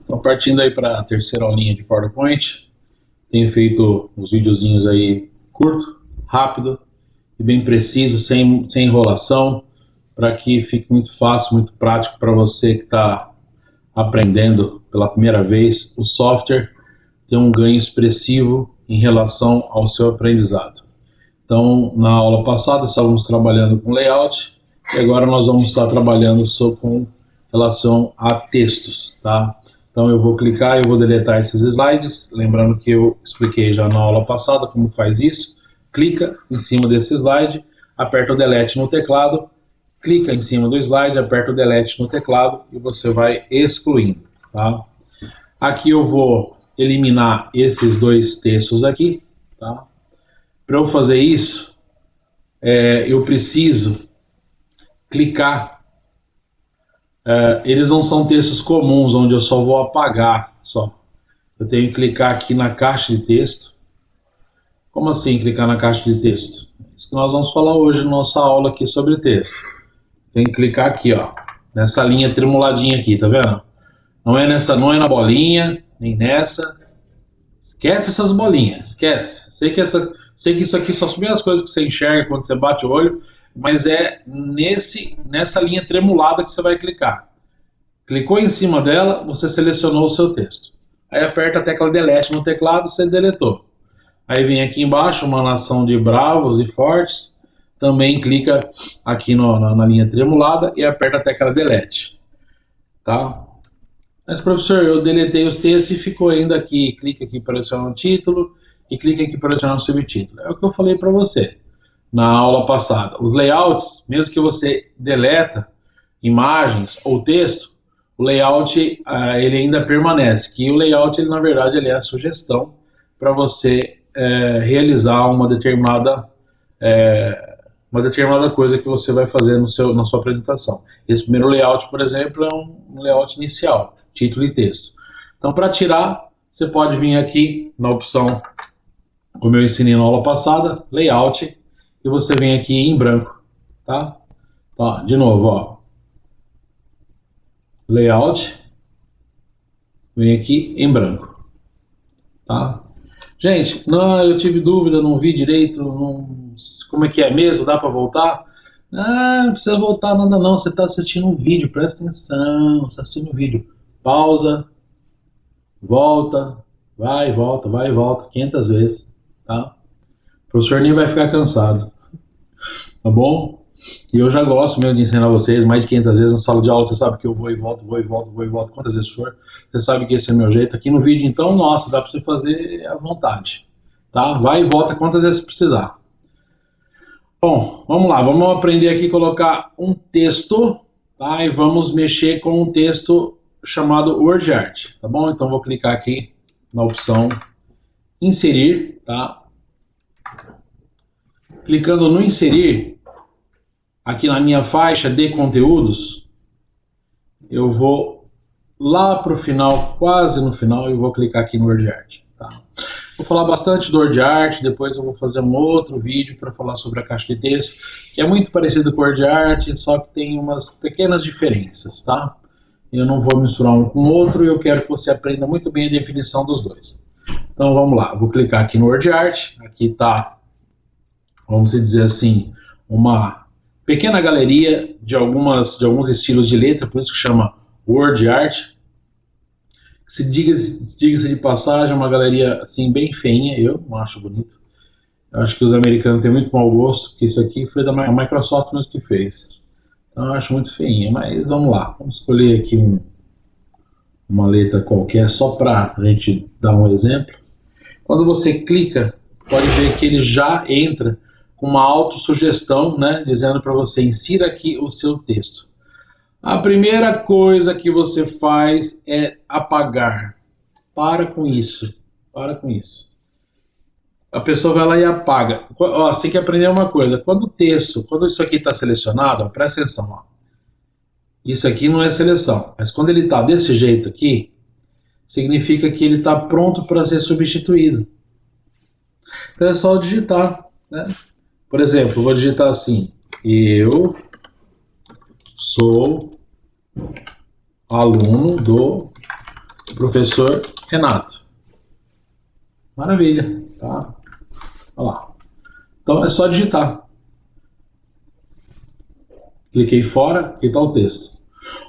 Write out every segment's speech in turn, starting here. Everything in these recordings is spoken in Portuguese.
Então, partindo aí para a terceira aulinha de PowerPoint, tenho feito uns videozinhos aí curto, rápido e bem preciso, sem enrolação, para que fique muito fácil, muito prático para você que está aprendendo pela primeira vez o software, ter um ganho expressivo em relação ao seu aprendizado. Então, na aula passada estávamos trabalhando com layout e agora nós vamos estar trabalhando com relação a textos, tá? Então eu vou clicar e eu vou deletar esses slides, lembrando que eu expliquei já na aula passada como faz isso. Clica em cima desse slide, aperta o delete no teclado, clica em cima do slide, aperta o delete no teclado e você vai excluindo, tá? Aqui eu vou eliminar esses dois textos aqui, tá? Para eu fazer isso, eu preciso clicar. Eles não são textos comuns, onde eu só vou apagar, só. Eu tenho que clicar aqui na caixa de texto. Como assim clicar na caixa de texto? Isso que nós vamos falar hoje na nossa aula aqui sobre texto. Tem que clicar aqui, ó, nessa linha tremuladinha aqui, tá vendo? Não é na bolinha, nem nessa. Esquece essas bolinhas, esquece. Sei que isso aqui são as primeiras coisas que você enxerga quando você bate o olho, mas é nessa linha tremulada que você vai clicar. Clicou em cima dela, você selecionou o seu texto. Aí aperta a tecla delete no teclado, você deletou. Aí vem aqui embaixo uma nação de bravos e fortes, também clica aqui na linha tremulada e aperta a tecla delete. Tá? Mas, professor, eu deletei os textos e ficou ainda aqui. Clica aqui para adicionar um título e clica aqui para adicionar um subtítulo. É o que eu falei para você na aula passada. Os layouts, mesmo que você deleta imagens ou texto, o layout ele ainda permanece. Que o layout, ele, na verdade, ele é a sugestão para você realizar uma determinada coisa que você vai fazer na sua apresentação. Esse primeiro layout, por exemplo, é um layout inicial, título e texto. Então, para tirar, você pode vir aqui na opção, como eu ensinei na aula passada, layout, e você vem aqui em branco, tá? Ó, de novo, ó, layout, vem aqui em branco, tá? Gente, não, eu tive dúvida, não vi direito, como é que é mesmo, dá para voltar? Ah, não precisa voltar nada não, você está assistindo um vídeo, presta atenção, você está assistindo um vídeo. Pausa, volta, vai e volta, 500 vezes, tá? O professor nem vai ficar cansado, tá bom? E eu já gosto mesmo de ensinar vocês mais de 500 vezes na sala de aula, você sabe que eu vou e volto, quantas vezes for, você sabe que esse é o meu jeito. Aqui no vídeo, então, nossa, dá para você fazer à vontade, tá? Vai e volta quantas vezes precisar. Bom, vamos lá, vamos aprender aqui a colocar um texto, tá? E vamos mexer com um texto chamado WordArt, tá bom? Então vou clicar aqui na opção inserir, tá? Clicando no inserir, aqui na minha faixa de conteúdos, eu vou lá para o final, quase no final, e vou clicar aqui no WordArt, tá? Vou falar bastante do WordArt, depois eu vou fazer um outro vídeo para falar sobre a caixa de texto, que é muito parecido com o WordArt, só que tem umas pequenas diferenças, tá? Eu não vou misturar um com o outro e eu quero que você aprenda muito bem a definição dos dois. Então vamos lá, vou clicar aqui no WordArt, aqui está, vamos dizer assim, uma pequena galeria de alguns estilos de letra, por isso que chama WordArt. Se diga-se de passagem, é uma galeria assim bem feinha, eu não acho bonito. Eu acho que os americanos têm muito mau gosto, porque isso aqui foi da Microsoft mesmo que fez. Então eu acho muito feinha, mas vamos lá. Vamos escolher aqui uma letra qualquer, só para a gente dar um exemplo. Quando você clica, pode ver que ele já entra com uma autossugestão, né, dizendo para você insira aqui o seu texto. A primeira coisa que você faz é apagar. Para com isso. Para com isso. A pessoa vai lá e apaga. Ó, você tem que aprender uma coisa. Quando isso aqui está selecionado, ó, presta atenção. Ó. Isso aqui não é seleção. Mas quando ele está desse jeito aqui, significa que ele está pronto para ser substituído. Então é só digitar, né? Por exemplo, eu vou digitar assim. Eu sou aluno do Professor Renato. Maravilha, tá? Olha lá. Então é só digitar. Cliquei fora e tá o texto.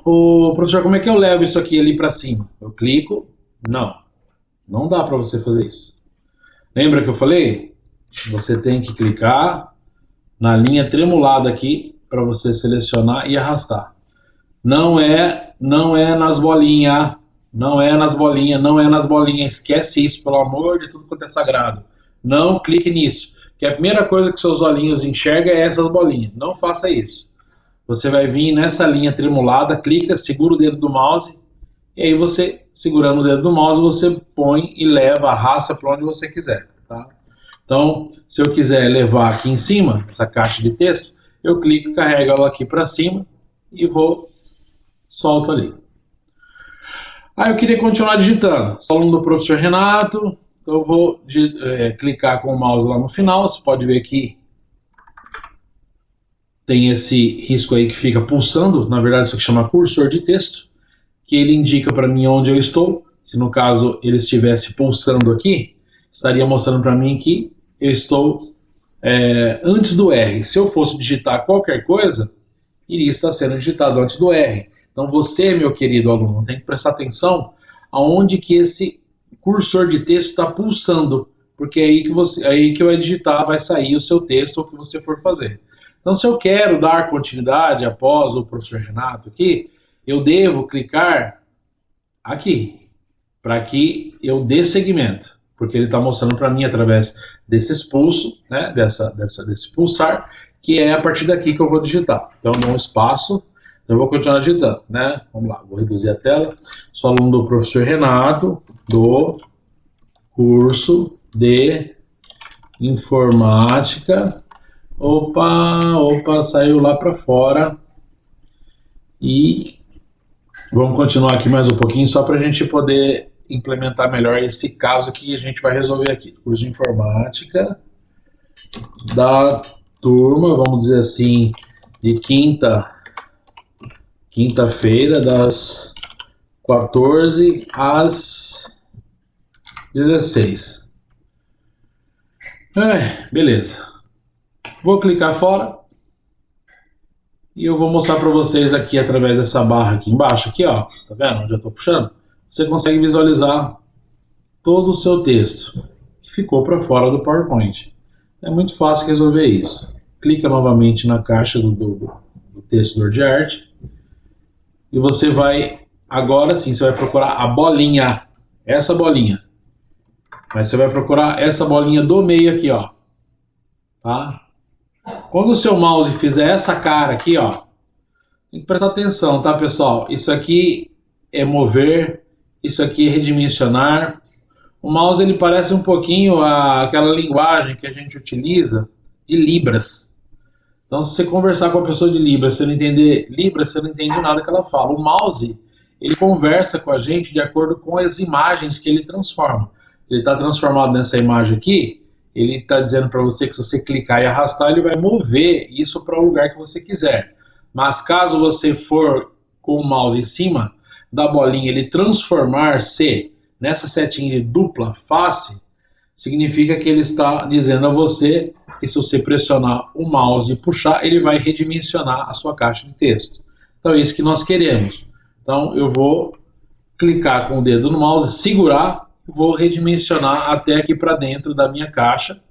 Ô, professor, como é que eu levo isso aqui ali para cima? Eu clico? Não. Não dá para você fazer isso. Lembra que eu falei? Você tem que clicar na linha tremulada aqui para você selecionar e arrastar. Não é nas bolinhas. Não é nas bolinhas, não é nas bolinhas. Esquece isso, pelo amor de tudo quanto é sagrado. Não clique nisso. Que a primeira coisa que seus olhinhos enxergam é essas bolinhas. Não faça isso. Você vai vir nessa linha tremulada, clica, segura o dedo do mouse, e aí você, segurando o dedo do mouse, você põe e leva, arrasta para onde você quiser. Tá? Então, se eu quiser levar aqui em cima, essa caixa de texto, eu clico, carrego ela aqui para cima e solto ali. Eu queria continuar digitando. Sou aluno do professor Renato, então eu vou clicar com o mouse lá no final. Você pode ver que tem esse risco aí que fica pulsando, na verdade isso aqui chama cursor de texto, que ele indica para mim onde eu estou. Se no caso ele estivesse pulsando aqui, estaria mostrando para mim que eu estou antes do R. Se eu fosse digitar qualquer coisa, iria estar sendo digitado antes do R. Então você, meu querido aluno, tem que prestar atenção aonde que esse cursor de texto está pulsando, porque é aí que vai digitar, vai sair o seu texto ou o que você for fazer. Então, se eu quero dar continuidade após o professor Renato aqui, eu devo clicar aqui, para que eu dê seguimento, porque ele está mostrando para mim através desse expulso, né, desse pulsar, que é a partir daqui que eu vou digitar. Então, eu dou um espaço, eu vou continuar digitando, né? Vamos lá, vou reduzir a tela. Sou aluno do professor Renato, do curso de informática. Opa, saiu lá para fora. E vamos continuar aqui mais um pouquinho, só para a gente poder implementar melhor esse caso que a gente vai resolver aqui. Curso de informática da turma, vamos dizer assim, de quinta-feira, das 14 às 16. Beleza. Vou clicar fora e eu vou mostrar para vocês aqui através dessa barra aqui embaixo, aqui ó, tá vendo onde eu estou puxando? Você consegue visualizar todo o seu texto que ficou para fora do PowerPoint. É muito fácil resolver isso. Clica novamente na caixa do texto do WordArt e você vai, agora sim, você vai procurar a bolinha, essa bolinha. Mas você vai procurar essa bolinha do meio aqui, ó, tá? Quando o seu mouse fizer essa cara aqui, ó, tem que prestar atenção, tá, pessoal? Isso aqui é mover, isso aqui é redimensionar. O mouse, ele parece um pouquinho aquela linguagem que a gente utiliza de Libras. Então, se você conversar com a pessoa de Libras, se você não entender Libras, você não entende nada que ela fala. O mouse, ele conversa com a gente de acordo com as imagens que ele transforma. Ele está transformado nessa imagem aqui, ele está dizendo para você que se você clicar e arrastar, ele vai mover isso para o lugar que você quiser. Mas caso você for com o mouse em cima da bolinha, ele transformar-se nessa setinha de dupla face, significa que ele está dizendo a você que se você pressionar o mouse e puxar, ele vai redimensionar a sua caixa de texto. Então é isso que nós queremos. Então eu vou clicar com o dedo no mouse, segurar, vou redimensionar até aqui para dentro da minha caixa.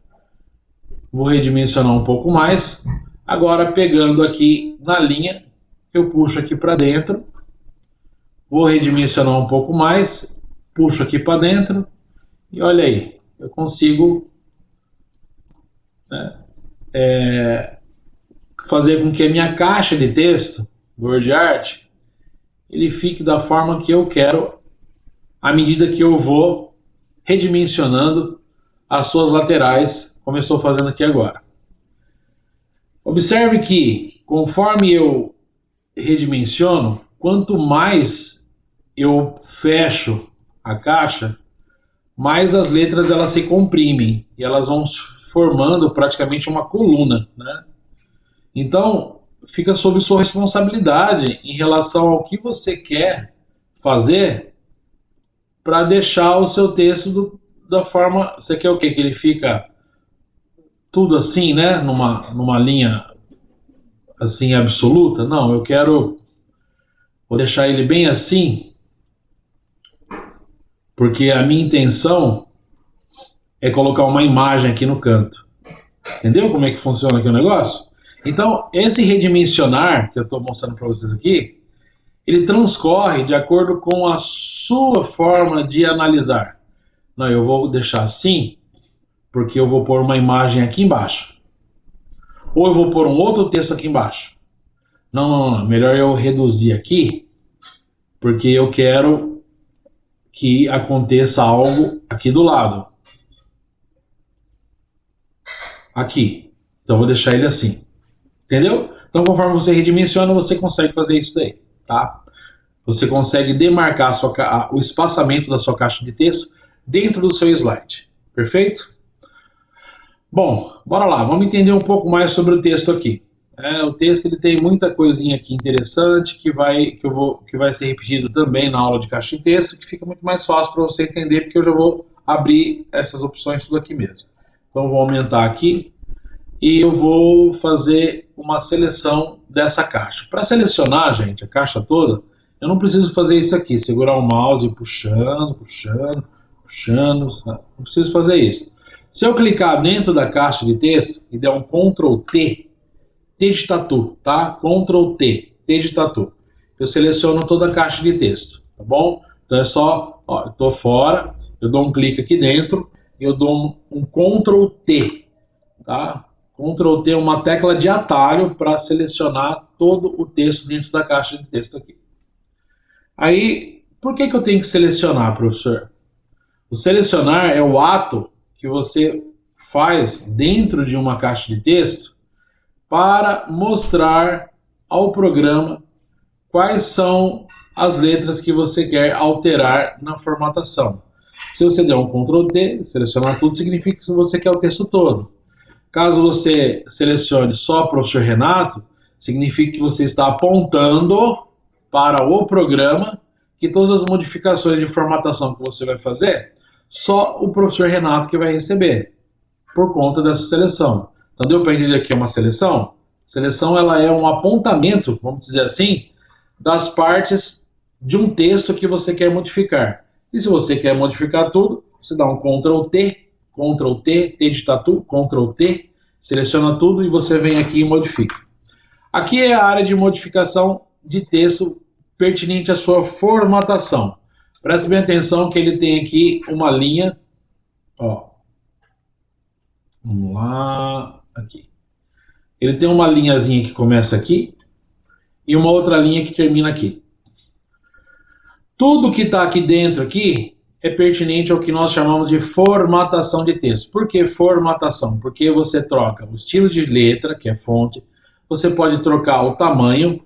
Vou redimensionar um pouco mais. Agora, pegando aqui na linha, eu puxo aqui para dentro. Vou redimensionar um pouco mais. Puxo aqui para dentro. E olha aí, eu consigo fazer com que a minha caixa de texto do WordArt ele fique da forma que eu quero, à medida que eu vou redimensionando as suas laterais, como eu estou fazendo aqui agora. Observe que, conforme eu redimensiono, quanto mais eu fecho a caixa, mais as letras elas se comprimem e elas vão formando praticamente uma coluna, né? Então, fica sob sua responsabilidade em relação ao que você quer fazer para deixar o seu texto da forma... Você quer o quê? Que ele fica tudo assim, né? Numa linha assim absoluta? Não, eu quero... Vou deixar ele bem assim, porque a minha intenção é colocar uma imagem aqui no canto. Entendeu como é que funciona aqui o negócio? Então, esse redimensionar que eu estou mostrando para vocês aqui, ele transcorre de acordo com a sua forma de analisar. Não, eu vou deixar assim, porque eu vou pôr uma imagem aqui embaixo. Ou eu vou pôr um outro texto aqui embaixo. Não. Melhor eu reduzir aqui, porque eu quero que aconteça algo aqui do lado. Aqui. Então eu vou deixar ele assim. Entendeu? Então conforme você redimensiona, você consegue fazer isso daí. Tá? Você consegue demarcar o espaçamento da sua caixa de texto dentro do seu slide. Perfeito? Bom, bora lá. Vamos entender um pouco mais sobre o texto aqui. O texto ele tem muita coisinha aqui interessante que vai ser repetido também na aula de caixa de texto, que fica muito mais fácil para você entender, porque eu já vou abrir essas opções tudo aqui mesmo. Então eu vou aumentar aqui e eu vou fazer uma seleção dessa caixa. Para selecionar, gente, a caixa toda, eu não preciso fazer isso aqui, segurar o mouse e puxando, não preciso fazer isso. Se eu clicar dentro da caixa de texto e der um Ctrl T de tatu, tá? Ctrl T de tatu. Eu seleciono toda a caixa de texto, tá bom? Então é só, ó, eu tô fora, eu dou um clique aqui dentro, eu dou um Ctrl T, tá? Ctrl T é uma tecla de atalho para selecionar todo o texto dentro da caixa de texto aqui. Aí, por que eu tenho que selecionar, professor? O selecionar é o ato que você faz dentro de uma caixa de texto para mostrar ao programa quais são as letras que você quer alterar na formatação. Se você der um Ctrl T, selecionar tudo, significa que você quer o texto todo. Caso você selecione só professor Renato, significa que você está apontando para o programa que todas as modificações de formatação que você vai fazer, só o professor Renato que vai receber, por conta dessa seleção. Então deu para entender que é uma seleção? Seleção ela é um apontamento, vamos dizer assim, das partes de um texto que você quer modificar. E se você quer modificar tudo, você dá um Ctrl T de tatu, Ctrl T, seleciona tudo e você vem aqui e modifica. Aqui é a área de modificação de texto pertinente à sua formatação. Preste bem atenção que ele tem aqui uma linha, ó. Vamos lá, aqui. Ele tem uma linhazinha que começa aqui e uma outra linha que termina aqui. Tudo que está aqui dentro aqui é pertinente ao que nós chamamos de formatação de texto. Por que formatação? Porque você troca o estilo de letra, que é fonte, você pode trocar o tamanho,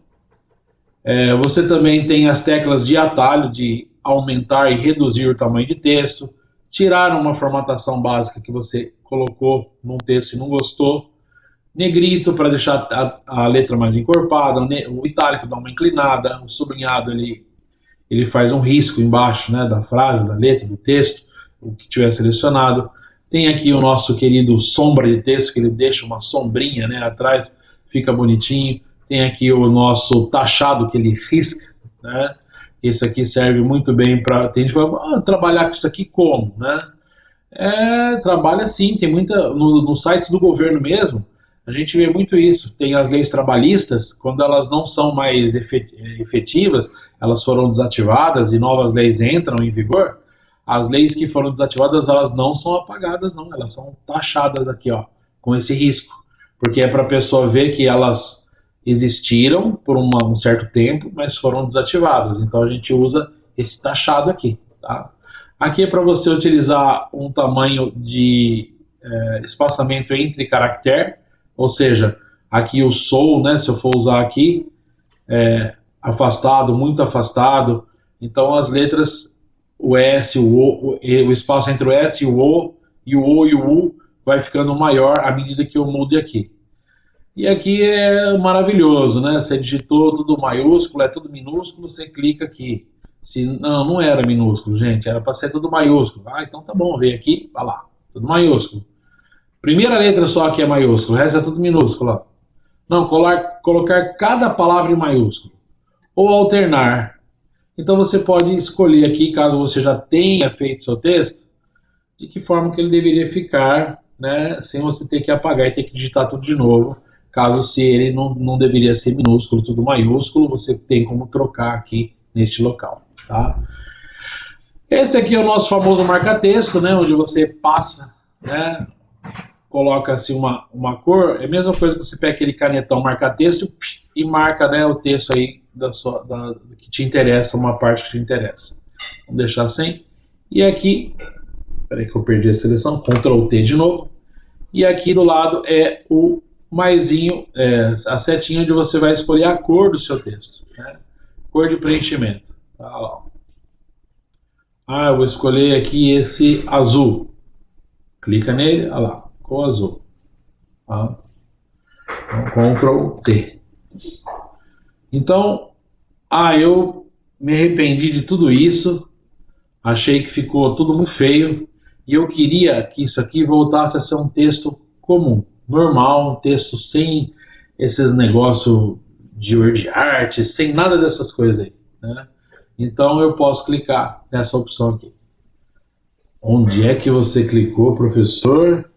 você também tem as teclas de atalho de aumentar e reduzir o tamanho de texto, tirar uma formatação básica que você colocou num texto e não gostou, negrito para deixar a letra mais encorpada, o itálico dá uma inclinada, o sublinhado ele faz um risco embaixo, né, da frase, da letra, do texto, o que tiver selecionado. Tem aqui o nosso querido sombra de texto, que ele deixa uma sombrinha, né, atrás, fica bonitinho. Tem aqui o nosso taxado, que ele risca, né? Esse aqui serve muito bem para... Tem gente que vai trabalhar com isso aqui como, né? Trabalha sim, tem muita... Nos sites do governo mesmo, a gente vê muito isso. Tem as leis trabalhistas, quando elas não são mais efetivas, elas foram desativadas e novas leis entram em vigor, as leis que foram desativadas, elas não são apagadas, não. Elas são taxadas aqui, ó, com esse risco. Porque é para a pessoa ver que elas existiram por um certo tempo, mas foram desativadas. Então a gente usa esse taxado aqui, tá? Aqui é para você utilizar um tamanho de espaçamento entre caractere, ou seja, aqui o sou, né, se eu for usar aqui, afastado, muito afastado, então as letras, o S, o espaço entre o S e o O e o U vai ficando maior à medida que eu mudo aqui. E aqui é maravilhoso, né, você digitou tudo maiúsculo, é tudo minúsculo, você clica aqui. Se não, não era minúsculo, gente, era para ser tudo maiúsculo. Ah, então tá bom, veio aqui, vai lá, tudo maiúsculo. Primeira letra só aqui é maiúsculo, o resto é tudo minúsculo. Ó. Não, colocar cada palavra em maiúsculo. Ou alternar. Então você pode escolher aqui, caso você já tenha feito seu texto, de que forma que ele deveria ficar, né, sem você ter que apagar e ter que digitar tudo de novo. Caso se ele não deveria ser minúsculo, tudo maiúsculo, você tem como trocar aqui neste local. Tá? Esse aqui é o nosso famoso marca-texto, né, onde você passa, né, coloca-se uma cor, é a mesma coisa que você pega aquele canetão marca-texto e marca, né, o texto aí que te interessa, uma parte que te interessa. Vamos deixar sem. E aqui, peraí que eu perdi a seleção, Ctrl T de novo. E aqui do lado é o maisinho, a setinha onde você vai escolher a cor do seu texto, né? Cor de preenchimento. Tá lá. Ah, eu vou escolher aqui esse azul. Clica nele, olha lá, cor azul. Tá? Então, Ctrl T. Então, eu me arrependi de tudo isso, achei que ficou tudo muito feio, e eu queria que isso aqui voltasse a ser um texto comum, normal, um texto sem esses negócios de word art, sem nada dessas coisas aí, né? Então eu posso clicar nessa opção aqui. Onde é que você clicou, professor?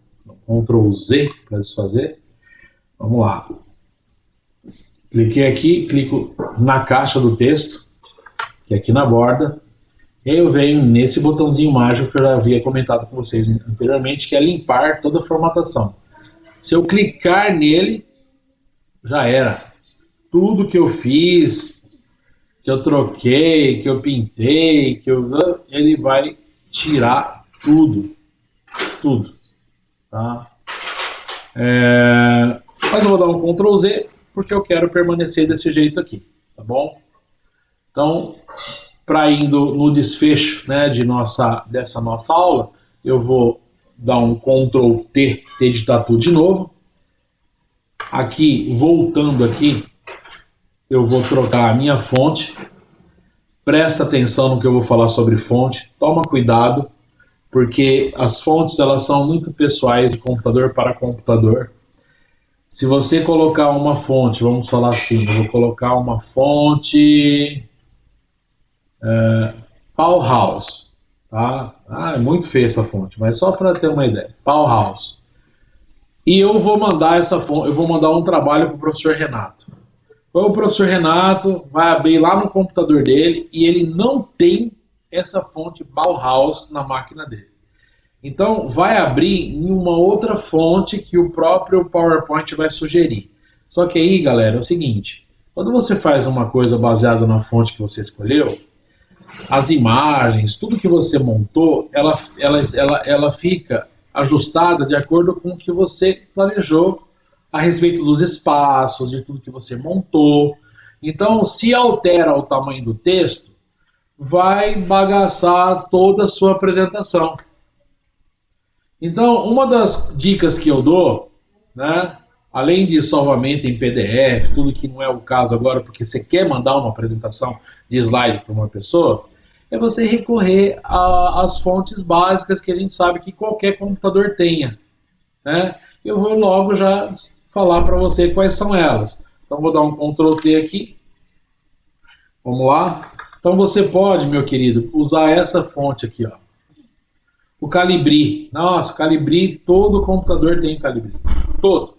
Ctrl Z para desfazer. Vamos lá. Cliquei aqui, clico na caixa do texto, que é aqui na borda, e aí eu venho nesse botãozinho mágico que eu já havia comentado com vocês anteriormente, que é limpar toda a formatação. Se eu clicar nele, já era. Tudo que eu fiz, que eu troquei, que eu pintei, ele vai tirar tudo. Tudo. Tá? Mas eu vou dar um Ctrl Z, porque eu quero permanecer desse jeito aqui, tá bom? Então, para indo no desfecho, né, dessa nossa aula, eu vou dar um Ctrl T, editar tudo de novo. Aqui, voltando aqui, eu vou trocar a minha fonte. Presta atenção no que eu vou falar sobre fonte. Toma cuidado, porque as fontes elas são muito pessoais de computador para computador. Se você colocar uma fonte, vamos falar assim, eu vou colocar uma fonte Powerhouse, tá? É muito feia essa fonte, mas só para ter uma ideia, Powerhouse. E eu vou mandar essa fonte, eu vou mandar um trabalho para o professor Renato. O professor Renato vai abrir lá no computador dele e ele não tem essa fonte Bauhaus na máquina dele. Então, vai abrir em uma outra fonte que o próprio PowerPoint vai sugerir. Só que aí, galera, é o seguinte, quando você faz uma coisa baseada na fonte que você escolheu, as imagens, tudo que você montou, ela fica ajustada de acordo com o que você planejou a respeito dos espaços, de tudo que você montou. Então, se altera o tamanho do texto, vai bagaçar toda a sua apresentação. Então, uma das dicas que eu dou, né, além de salvamento em PDF, tudo que não é o caso agora, porque você quer mandar uma apresentação de slide para uma pessoa, é você recorrer às fontes básicas que a gente sabe que qualquer computador tenha, né? Eu vou logo já falar para você quais são elas. Então, vou dar um Ctrl T aqui. Vamos lá. Então, você pode, meu querido, usar essa fonte aqui, ó. O Calibri. Nossa, Calibri, todo computador tem Calibri. Todo.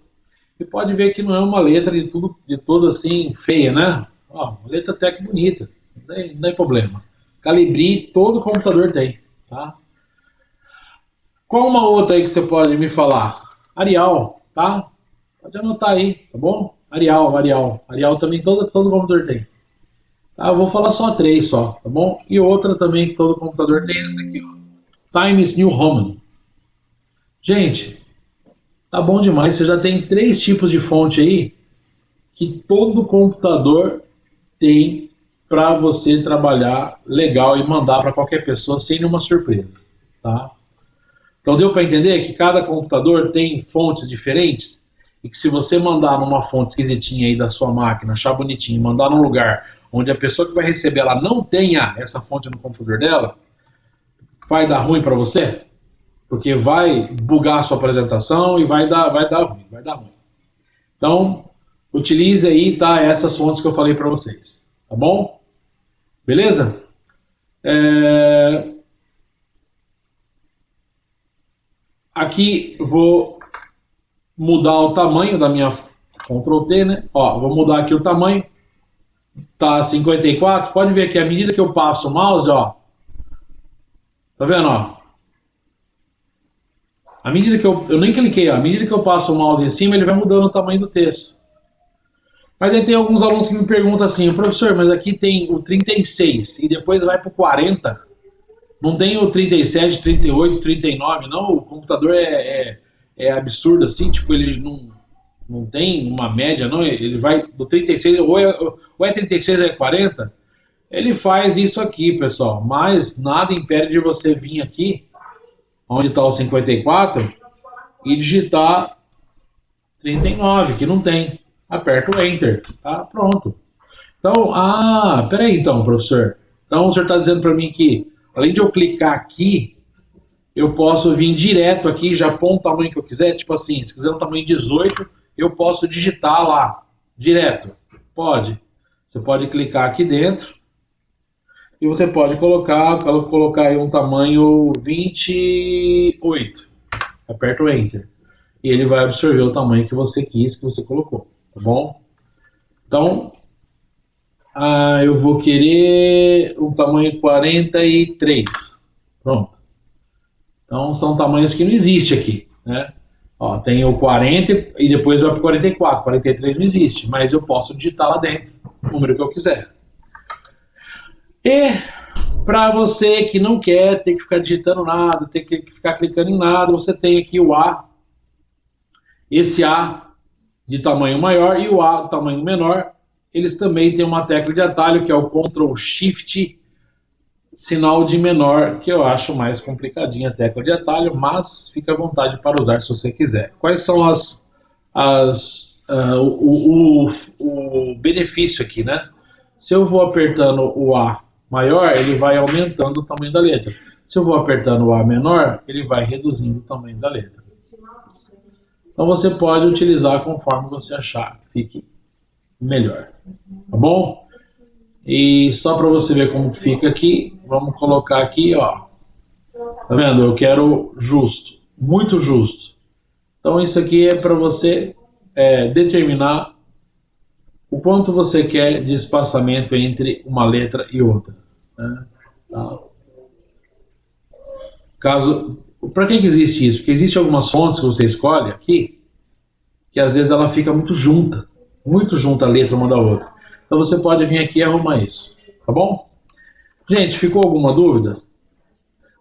E pode ver que não é uma letra de tudo assim, feia, né? Ó, uma letra até que bonita. Não tem problema. Calibri, todo computador tem, tá? Qual uma outra aí que você pode me falar? Arial, tá? Pode anotar aí, tá bom? Arial também todo computador tem. Tá? Eu vou falar só 3 só, tá bom? E outra também que todo computador tem, essa aqui, ó. Times New Roman. Gente, tá bom demais. Você já tem 3 tipos de fonte aí que todo computador tem para você trabalhar legal e mandar para qualquer pessoa sem nenhuma surpresa, tá? Então deu para entender que cada computador tem fontes diferentes? e que se você mandar numa fonte esquisitinha aí da sua máquina, achar bonitinho, mandar num lugar onde a pessoa que vai receber ela não tenha essa fonte no computador dela, vai dar ruim para você? Porque vai bugar a sua apresentação e vai dar ruim, vai dar ruim. Então, utilize aí, tá, essas fontes que eu falei para vocês, tá bom? Beleza? Aqui vou mudar o tamanho da minha Ctrl T, né? Ó, vou mudar aqui o tamanho. Tá 54. Pode ver que à medida que eu passo o mouse, ó, tá vendo, ó? À medida que eu nem cliquei, ó, à medida que eu passo o mouse em cima, ele vai mudando o tamanho do texto. Mas aí tem alguns alunos que me perguntam assim, professor, mas aqui tem o 36 e depois vai pro 40. Não tem o 37, 38, 39, não? O computador é absurdo assim, tipo, ele não tem uma média, não? Ele vai do 36, ou é 36 ou é 40. Ele faz isso aqui, pessoal, mas nada impede de você vir aqui, onde está o 54, e digitar 39, que não tem. Aperta o Enter, tá? Pronto. Então, peraí então, professor. Então o senhor está dizendo para mim que, além de eu clicar aqui, eu posso vir direto aqui, já pôr o tamanho que eu quiser, tipo assim, se quiser um tamanho 18, eu posso digitar lá, direto. Pode. Você pode clicar aqui dentro, e você pode colocar aí um tamanho 28. Aperta o Enter. E ele vai absorver o tamanho que você quis, que você colocou, tá bom? Então, eu vou querer um tamanho 43. Pronto. Então, são tamanhos que não existem aqui, né? Ó, tem o 40 e depois vai para o 44. 43 não existe, mas eu posso digitar lá dentro o número que eu quiser. E para você que não quer ter que ficar digitando nada, ter que ficar clicando em nada, você tem aqui o A. Esse A de tamanho maior e o A de tamanho menor. Eles também têm uma tecla de atalho que é o Ctrl Shift sinal de menor, que eu acho mais complicadinha a tecla de atalho, mas fica à vontade para usar se você quiser. Quais são o benefício aqui, né? Se eu vou apertando o A maior, ele vai aumentando o tamanho da letra. Se eu vou apertando o A menor, ele vai reduzindo o tamanho da letra. Então você pode utilizar conforme você achar que fique melhor, tá bom? E só para você ver como fica aqui, vamos colocar aqui, ó. Tá vendo? Eu quero justo, muito justo. Então isso aqui é para você determinar o quanto você quer de espaçamento entre uma letra e outra, né? Tá. Para que existe isso? Porque existem algumas fontes que você escolhe aqui, que às vezes ela fica muito junta a letra uma da outra. Então você pode vir aqui e arrumar isso, tá bom? Gente, ficou alguma dúvida?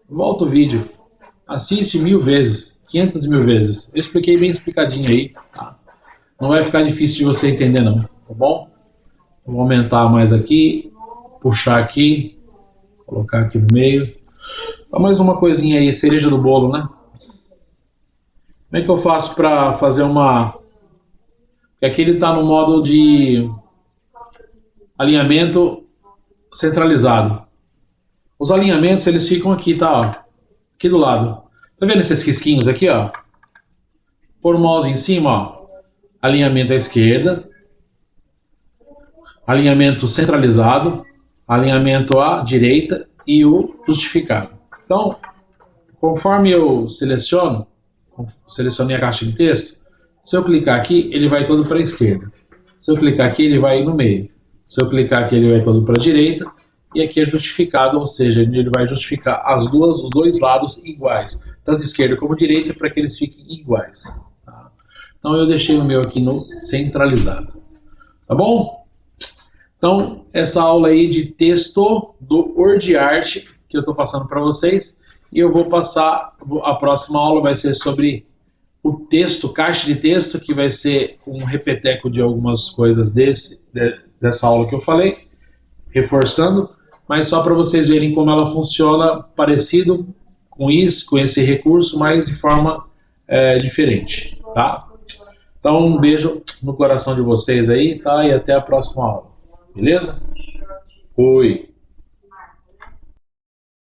Volta o vídeo, assiste 1000 vezes, 500 mil vezes. Eu expliquei bem explicadinho aí, tá? Não vai ficar difícil de você entender não, tá bom? Vou aumentar mais aqui, puxar aqui, colocar aqui no meio. Só mais uma coisinha aí, cereja do bolo, né? Como é que eu faço para fazer uma... Porque aqui ele está no modo de alinhamento centralizado. Os alinhamentos, eles ficam aqui, tá? Ó, aqui do lado. Tá vendo esses risquinhos aqui, ó? Pôr o mouse em cima, ó. Alinhamento à esquerda. Alinhamento centralizado. Alinhamento à direita e o justificado. Então, conforme eu selecionei a caixa de texto, se eu clicar aqui, ele vai todo para a esquerda. Se eu clicar aqui, ele vai no meio. Se eu clicar aqui, ele vai todo para a direita. E aqui é justificado, ou seja, ele vai justificar os dois lados iguais, tanto esquerda como direita, para que eles fiquem iguais. Tá? Então eu deixei o meu aqui no centralizado. Tá bom? Então, essa aula aí de texto do WordArt que eu estou passando para vocês, e eu vou passar, a próxima aula vai ser sobre o texto, caixa de texto, que vai ser um repeteco de algumas coisas dessa aula que eu falei, reforçando, mas só para vocês verem como ela funciona parecido com isso, com esse recurso, mas de forma diferente, tá? Então, um beijo no coração de vocês aí, tá? E até a próxima aula. Beleza? Fui.